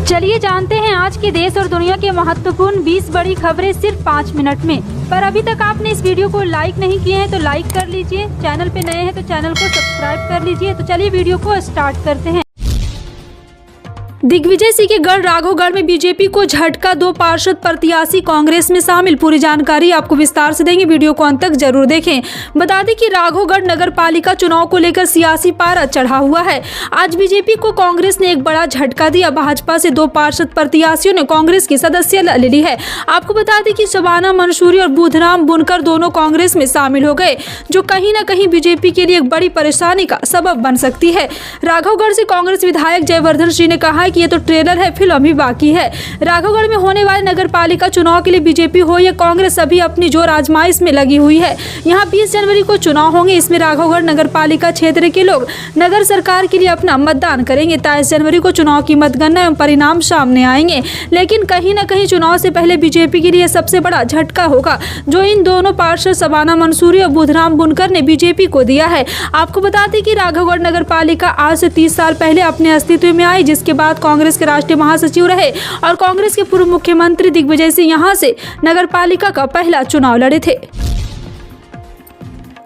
चलिए जानते हैं आज के देश और दुनिया के महत्वपूर्ण 20 बड़ी खबरें सिर्फ 5 मिनट में। पर अभी तक आपने इस वीडियो को लाइक नहीं किए हैं तो लाइक कर लीजिए, चैनल पे नए हैं तो चैनल को सब्सक्राइब कर लीजिए। तो चलिए वीडियो को स्टार्ट करते हैं। दिग्विजय सिंह के गढ़ राघवगढ़ में बीजेपी को झटका, 2 पार्षद प्रत्याशी कांग्रेस में शामिल। पूरी जानकारी आपको विस्तार से देंगे, वीडियो को अंत तक जरूर देखें। बता दें कि राघवगढ़ नगर पालिका चुनाव को लेकर सियासी पारा चढ़ा हुआ है। आज बीजेपी को कांग्रेस ने एक बड़ा झटका दिया। भाजपा से 2 पार्षद प्रत्याशियों ने कांग्रेस की सदस्यता ले ली है। आपको बता दें कि शबाना मंसूरी और बुधराम बुनकर दोनों कांग्रेस में शामिल हो गए, जो कहीं न कहीं बीजेपी के लिए एक बड़ी परेशानी का सबब बन सकती है। राघवगढ़ से कांग्रेस विधायक जयवर्धन सिंह ने कहा कि ये तो ट्रेलर है, फिल्म अभी बाकी है। राघवगढ़ में होने वाले नगर पालिका चुनाव के लिए बीजेपी हो या कांग्रेस सभी अपनी जोर आजमाइश में लगी हुई है। यहाँ 20 जनवरी को चुनाव होंगे। इसमें राघवगढ़ नगर पालिका क्षेत्र के लोग नगर सरकार के लिए अपना मतदान करेंगे। 23 जनवरी को चुनाव की मतगणना एवं परिणाम सामने आएंगे। लेकिन कहीं न कहीं चुनाव से पहले बीजेपी के लिए सबसे बड़ा झटका होगा, जो इन दोनों पार्षद शबाना मंसूरी और बुधराम बुनकर ने बीजेपी को दिया है। आपको बता दें कि राघवगढ़ नगर पालिका आज से 30 साल पहले अपने अस्तित्व में आई, जिसके बाद कांग्रेस के राष्ट्रीय महासचिव रहे और कांग्रेस के पूर्व मुख्यमंत्री दिग्विजय सिंह यहां से नगर पालिका का पहला चुनाव लड़े थे।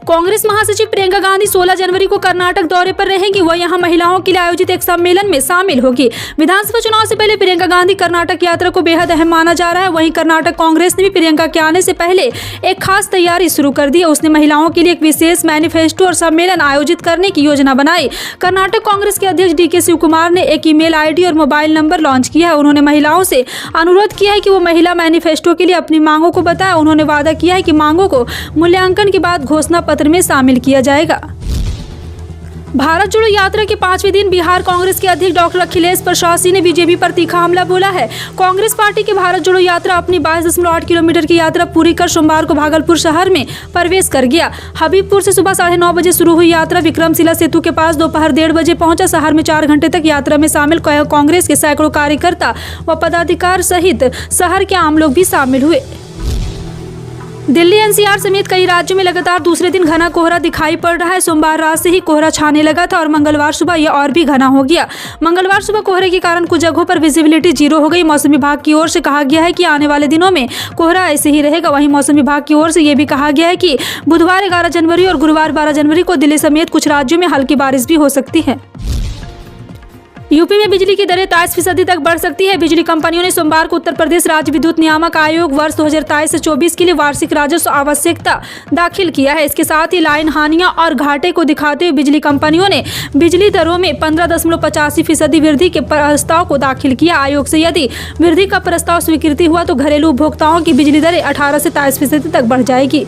कांग्रेस महासचिव प्रियंका गांधी 16 जनवरी को कर्नाटक दौरे पर रहेंगी। वह यहां महिलाओं के लिए आयोजित एक सम्मेलन में शामिल होगी। विधानसभा चुनाव से पहले प्रियंका गांधी कर्नाटक यात्रा को बेहद अहम माना जा रहा है। वहीं कर्नाटक कांग्रेस ने भी प्रियंका के आने से पहले एक खास तैयारी शुरू कर दी है। उसने महिलाओं के लिए एक विशेष मैनिफेस्टो और सम्मेलन आयोजित करने की योजना बनाई। कर्नाटक कांग्रेस के अध्यक्ष DK शिवकुमार ने एक ईमेल ID और मोबाइल नंबर लॉन्च किया है। उन्होंने महिलाओं से अनुरोध किया है कि वो महिला मैनिफेस्टो के लिए अपनी मांगों को बताएं। उन्होंने वादा किया है कि मांगों को मूल्यांकन के बाद घोषणा पत्र में शामिल किया जाएगा। भारत जोड़ो यात्रा के 5वें दिन बिहार कांग्रेस के अध्यक्ष डॉक्टर अखिलेश प्रसाद सिंह ने बीजेपी पर तीखा हमला बोला है। कांग्रेस पार्टी की भारत जोड़ो यात्रा अपनी 22.8 किलोमीटर की यात्रा पूरी कर सोमवार को भागलपुर शहर में प्रवेश कर गया। हबीबपुर से सुबह 9:30 बजे शुरू हुई यात्रा विक्रमशिला सेतु के पास दोपहर 1:30 बजे पहुंचा। शहर में 4 घंटे तक यात्रा में शामिल कांग्रेस के सैकड़ों कार्यकर्ता व पदाधिकारी सहित शहर के आम लोग भी शामिल हुए। दिल्ली NCR समेत कई राज्यों में लगातार दूसरे दिन घना कोहरा दिखाई पड़ रहा है। सोमवार रात से ही कोहरा छाने लगा था और मंगलवार सुबह यह और भी घना हो गया। मंगलवार सुबह कोहरे के कारण कुछ जगहों पर विजिबिलिटी 0 हो गई। मौसम विभाग की ओर से कहा गया है कि आने वाले दिनों में कोहरा ऐसे ही रहेगा। वहीं मौसम विभाग की ओर से यह भी कहा गया है कि बुधवार 11 जनवरी और गुरुवार 12 जनवरी को दिल्ली समेत कुछ राज्यों में हल्की बारिश भी हो सकती है। यूपी में बिजली की दरें 23% तक बढ़ सकती है। बिजली कंपनियों ने सोमवार को उत्तर प्रदेश राज्य विद्युत नियामक आयोग वर्ष 2023 से 24 के लिए वार्षिक राजस्व आवश्यकता दाखिल किया है। इसके साथ ही लाइन हानियां और घाटे को दिखाते हुए बिजली कंपनियों ने बिजली दरों में 15.85% वृद्धि के प्रस्ताव को दाखिल किया। आयोग से यदि वृद्धि का प्रस्ताव स्वीकृति हुआ तो घरेलू उपभोक्ताओं की बिजली दरें 18 से 23% तक बढ़ जाएगी।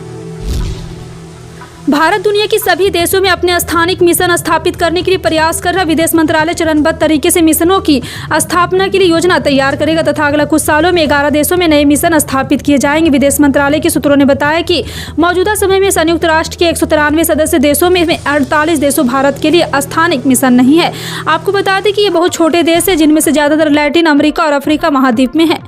भारत दुनिया के सभी देशों में अपने स्थानिक मिशन स्थापित करने के लिए प्रयास कर रहा। विदेश मंत्रालय चरणबद्ध तरीके से मिशनों की स्थापना के लिए योजना तैयार करेगा तथा अगले कुछ सालों में 11 देशों में नए मिशन स्थापित किए जाएंगे। विदेश मंत्रालय के सूत्रों ने बताया कि मौजूदा समय में संयुक्त राष्ट्र के 193 सदस्य देशों में 48 देशों भारत के लिए स्थानिक मिशन नहीं है। आपको बता दें कि ये बहुत छोटे देश है, जिनमें से ज्यादातर लैटिन अमेरिका और अफ्रीका महाद्वीप में है।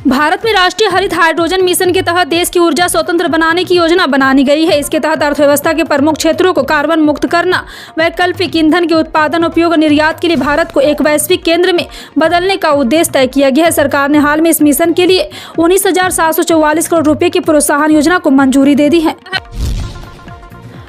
भारत में राष्ट्रीय हरित हाइड्रोजन मिशन के तहत देश की ऊर्जा स्वतंत्र बनाने की योजना बनानी गई है। इसके तहत अर्थव्यवस्था के प्रमुख क्षेत्रों को कार्बन मुक्त करना, वैकल्पिक ईंधन के उत्पादन, उपयोग और निर्यात के लिए भारत को एक वैश्विक केंद्र में बदलने का उद्देश्य तय किया गया है। सरकार ने हाल में इस मिशन के लिए 19,744 करोड़ रुपए की प्रोत्साहन योजना को मंजूरी दे दी है।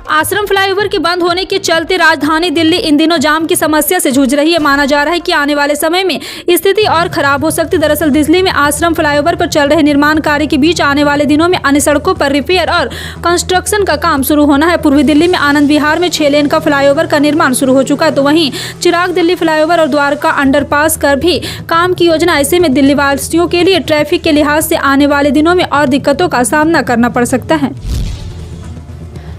आश्रम फ्लाईओवर के बंद होने के चलते राजधानी दिल्ली इन दिनों जाम की समस्या से जूझ रही है। माना जा रहा है कि आने वाले समय में स्थिति और खराब हो सकती। दरअसल दिल्ली में आश्रम फ्लाईओवर पर चल रहे निर्माण कार्य के बीच आने वाले दिनों में अन्य सड़कों पर रिपेयर और कंस्ट्रक्शन का काम शुरू होना है। पूर्वी दिल्ली में आनंद विहार में 6 लेन का फ्लाईओवर का निर्माण शुरू हो चुका है, तो वहीं चिराग दिल्ली फ्लाईओवर और द्वारका अंडरपास कर भी काम की योजना। ऐसे में दिल्ली वासियों के लिए ट्रैफिक के लिहाज से आने वाले दिनों में और दिक्कतों का सामना करना पड़ सकता है।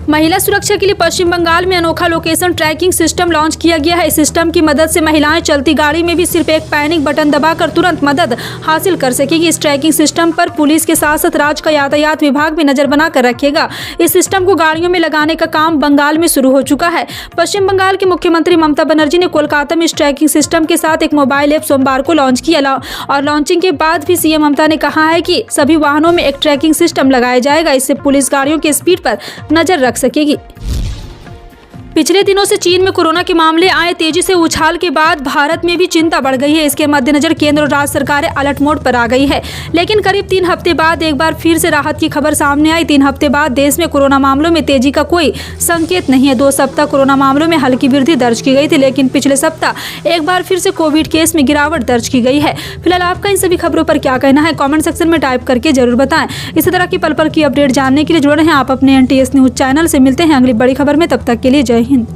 महिला सुरक्षा के लिए पश्चिम बंगाल में अनोखा लोकेशन ट्रैकिंग सिस्टम लॉन्च किया गया है। इस सिस्टम की मदद से महिलाएं चलती गाड़ी में भी सिर्फ एक पैनिक बटन दबाकर तुरंत मदद हासिल कर सकेगी। इस ट्रैकिंग सिस्टम पर पुलिस के साथ साथ राज्य का यातायात विभाग भी नजर बनाकर रखेगा। इस सिस्टम को गाड़ियों में लगाने का काम बंगाल में शुरू हो चुका है। पश्चिम बंगाल की मुख्यमंत्री ममता बनर्जी ने कोलकाता में इस ट्रैकिंग सिस्टम के साथ एक मोबाइल ऐप सोमवार को लॉन्च किया और लॉन्चिंग के बाद भी सीएम ममता ने कहा है कि सभी वाहनों में एक ट्रैकिंग सिस्टम लगाया जाएगा। इससे पुलिस गाड़ियों की स्पीड पर नजर रख सकेगी। पिछले दिनों से चीन में कोरोना के मामले आए तेजी से उछाल के बाद भारत में भी चिंता बढ़ गई है। इसके मद्देनजर केंद्र और राज्य सरकारें अलर्ट मोड पर आ गई है। लेकिन करीब 3 हफ्ते बाद एक बार फिर से राहत की खबर सामने आई। 3 हफ्ते बाद देश में कोरोना मामलों में तेजी का कोई संकेत नहीं है। 2 सप्ताह कोरोना मामलों में हल्की वृद्धि दर्ज की गई थी, लेकिन पिछले सप्ताह एक बार फिर से कोविड केस में गिरावट दर्ज की गई है। फिलहाल आपका इन सभी खबरों पर क्या कहना है, कमेंट सेक्शन में टाइप करके जरूर बताएं। इसी तरह की पल पल की अपडेट जानने के लिए जुड़े रहें आप अपने NTS न्यूज चैनल से। मिलते हैं अगली बड़ी खबर में, तब तक के लिए जय हिंद।